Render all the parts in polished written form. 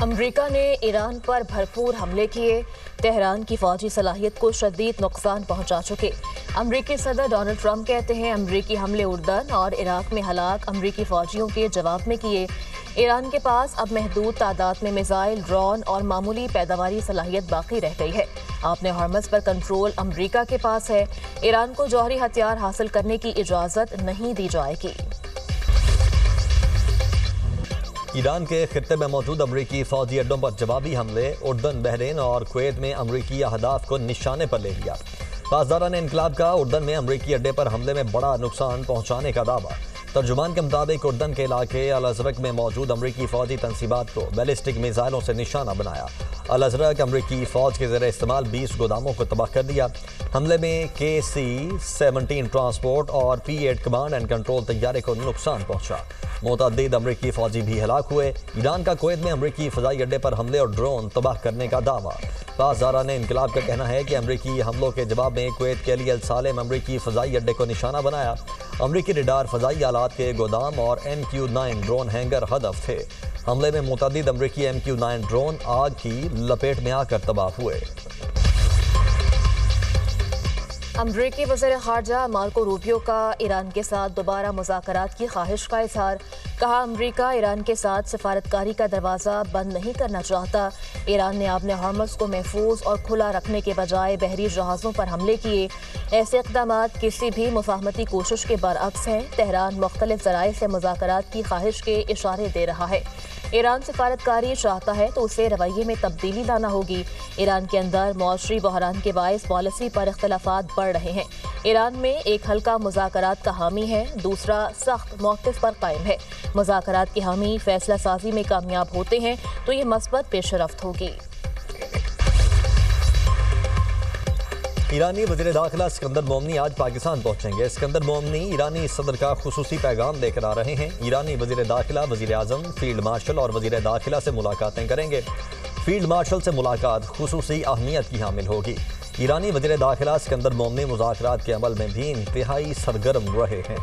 امریکہ نے ایران پر بھرپور حملے کیے، تہران کی فوجی صلاحیت کو شدید نقصان پہنچا چکے۔ امریکی صدر ڈونلڈ ٹرمپ کہتے ہیں امریکی حملے اردن اور عراق میں ہلاک امریکی فوجیوں کے جواب میں کیے۔ ایران کے پاس اب محدود تعداد میں میزائل، ڈرون اور معمولی پیداواری صلاحیت باقی رہ گئی ہے۔ آپ نے ہارمز پر کنٹرول امریکہ کے پاس ہے، ایران کو جوہری ہتھیار حاصل کرنے کی اجازت نہیں دی جائے گی۔ ایران کے خطے میں موجود امریکی فوجی اڈوں پر جوابی حملے، اردن، بحرین اور کویت میں امریکی اہداف کو نشانے پر لے لیا۔ پاسداران انقلاب کا اردن میں امریکی اڈے پر حملے میں بڑا نقصان پہنچانے کا دعویٰ۔ ترجمان کے مطابق اردن کے علاقے الازرق میں موجود امریکی فوجی تنصیبات کو بیلسٹک میزائلوں سے نشانہ بنایا۔ الازرق امریکی فوج کے زیر استعمال 20 گوداموں کو تباہ کر دیا۔ حملے میں KC-17 ٹرانسپورٹ اور P-8 کمانڈ اینڈ کنٹرول طیارے کو نقصان پہنچا۔ متعدد امریکی فوجی بھی ہلاک ہوئے۔ ایران کا کویت میں امریکی فضائی اڈے پر حملے اور ڈرون تباہ کرنے کا دعویٰ۔ پاسداران انقلاب کا کہنا ہے کہ امریکی حملوں کے جواب میں کویت کے علی الصالح امریکی فضائی اڈے کو نشانہ بنایا۔ امریکی ریڈار فضائی آلات کے گودام اور MQ-9 ڈرون ہینگر ہدف تھے۔ حملے میں متعدد امریکی MQ-9 ڈرون آگ کی لپیٹ میں آ کر تباہ ہوئے۔ امریکی وزیر خارجہ مارکو روبیو کا ایران کے ساتھ دوبارہ مذاکرات کی خواہش کا اظہار۔ کہا امریکہ ایران کے ساتھ سفارتکاری کا دروازہ بند نہیں کرنا چاہتا۔ ایران نے آبِ ہارمز کو محفوظ اور کھلا رکھنے کے بجائے بحری جہازوں پر حملے کیے۔ ایسے اقدامات کسی بھی مفاہمتی کوشش کے برعکس ہیں۔ تہران مختلف ذرائع سے مذاکرات کی خواہش کے اشارے دے رہا ہے۔ ایران سفارتکاری چاہتا ہے تو اسے رویے میں تبدیلی لانا ہوگی۔ ایران کے اندر معاشی بحران کے باعث پالیسی پر اختلافات بڑھ رہے ہیں۔ ایران میں ایک ہلکا مذاکرات کا حامی ہے، دوسرا سخت موقف پر قائم ہے۔ مذاکرات کے حامی فیصلہ سازی میں کامیاب ہوتے ہیں تو یہ مثبت پیش رفت ہوگی۔ ایرانی وزیر داخلہ اسکندر مومنی آج پاکستان پہنچیں گے۔ اسکندر مومنی ایرانی صدر کا خصوصی پیغام لے کر آ رہے ہیں۔ ایرانی وزیر داخلہ، وزیر اعظم، فیلڈ مارشل اور وزیر داخلہ سے ملاقاتیں کریں گے۔ فیلڈ مارشل سے ملاقات خصوصی اہمیت کی حامل ہوگی۔ ایرانی وزیر داخلہ اسکندر مومنی مذاکرات کے عمل میں بھی انتہائی سرگرم رہے ہیں۔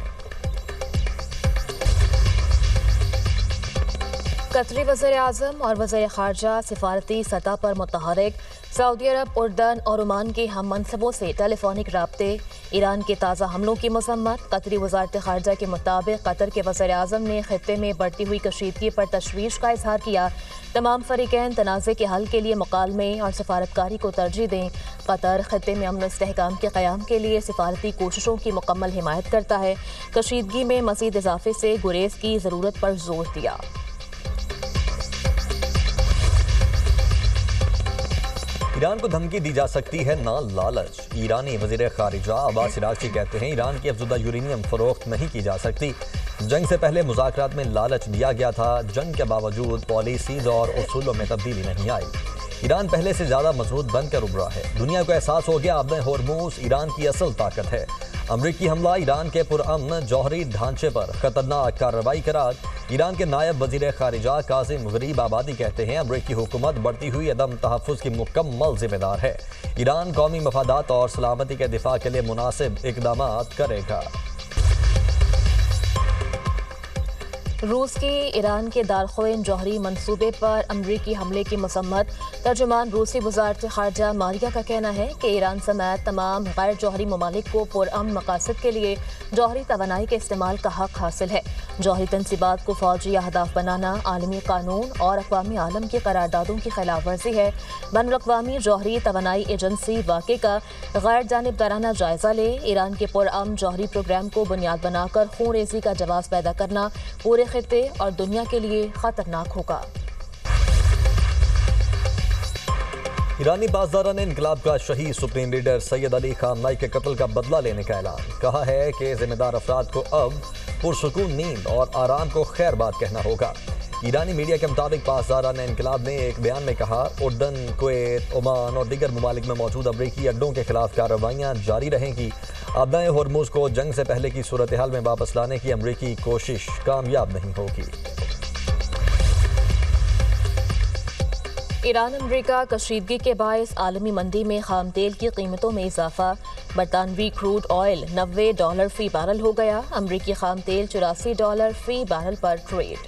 قطری وزیر اعظم اور وزیر خارجہ سفارتی سطح پر متحرک۔ سعودی عرب، اردن اور عمان کے ہم منصبوں سے ٹیلی فونک رابطے۔ ایران کے تازہ حملوں کی مذمت۔ قطری وزارت خارجہ کے مطابق قطر کے وزیر اعظم نے خطے میں بڑھتی ہوئی کشیدگی پر تشویش کا اظہار کیا۔ تمام فریقین تنازع کے حل کے لیے مکالمے اور سفارتکاری کو ترجیح دیں۔ قطر خطے میں امن و استحکام کے قیام کے لیے سفارتی کوششوں کی مکمل حمایت کرتا ہے۔ کشیدگی میں مزید اضافے سے گریز کی ضرورت پر زور دیا۔ ایران کو دھمکی دی جا سکتی ہے، نہ لالچ۔ ایرانی وزیر خارجہ عباس عراقچی کہتے ہیں ایران کی افزودہ یورینیم فروخت نہیں کی جا سکتی۔ جنگ سے پہلے مذاکرات میں لالچ دیا گیا تھا، جنگ کے باوجود پالیسیز اور اصولوں میں تبدیلی نہیں آئی۔ ایران پہلے سے زیادہ مضبوط بن کر ابھرا ہے۔ دنیا کو احساس ہو گیا آبِ ہرمز ایران کی اصل طاقت ہے۔ امریکی حملہ ایران کے پرامن جوہری ڈھانچے پر خطرناک کارروائی قرار۔ ایران کے نائب وزیر خارجہ کاظم غریب آبادی کہتے ہیں امریکی حکومت بڑھتی ہوئی عدم تحفظ کی مکمل ذمہ دار ہے۔ ایران قومی مفادات اور سلامتی کے دفاع کے لیے مناسب اقدامات کرے گا۔ روس کی ایران کے دارالخوئین جوہری منصوبے پر امریکی حملے کی مذمت۔ ترجمان روسی وزارت خارجہ ماریا کا کہنا ہے کہ ایران سمیت تمام غیر جوہری ممالک کو پرامن مقاصد کے لیے جوہری توانائی کے استعمال کا حق حاصل ہے۔ جوہری تنصیبات کو فوجی اہداف بنانا عالمی قانون اور اقوام عالم کی قراردادوں کی خلاف ورزی ہے۔ بین الاقوامی جوہری توانائی ایجنسی واقعے کا غیر جانبدارانہ جائزہ لے۔ ایران کے پرامن جوہری پروگرام کو بنیاد بنا کر خون ریزی کا جواز پیدا کرنا پورے خطے اور دنیا کے لیے خطرناک ہوگا۔ ایرانی پاسداران انقلاب کا شہید سپریم لیڈر سید علی خامنائی کے قتل کا بدلہ لینے کا اعلان۔ کہا ہے کہ ذمہ دار افراد کو اب پرسکون نیند اور آرام کو خیر بات کہنا ہوگا۔ ایرانی میڈیا کے مطابق پاسداران انقلاب نے ایک بیان میں کہا اردن، کویت، عمان اور دیگر ممالک میں موجود امریکی اڈوں کے خلاف کارروائیاں جاری رہیں گی۔ آبِ ہرمز کو جنگ سے پہلے کی صورتحال میں واپس لانے کی امریکی کوشش کامیاب نہیں ہوگی۔ ایران امریکہ کشیدگی کے باعث عالمی منڈی میں خام تیل کی قیمتوں میں اضافہ۔ برطانوی کروڈ آئل $90 فی بیرل ہو گیا۔ امریکی خام تیل $84 فی بیرل پر ٹریڈ۔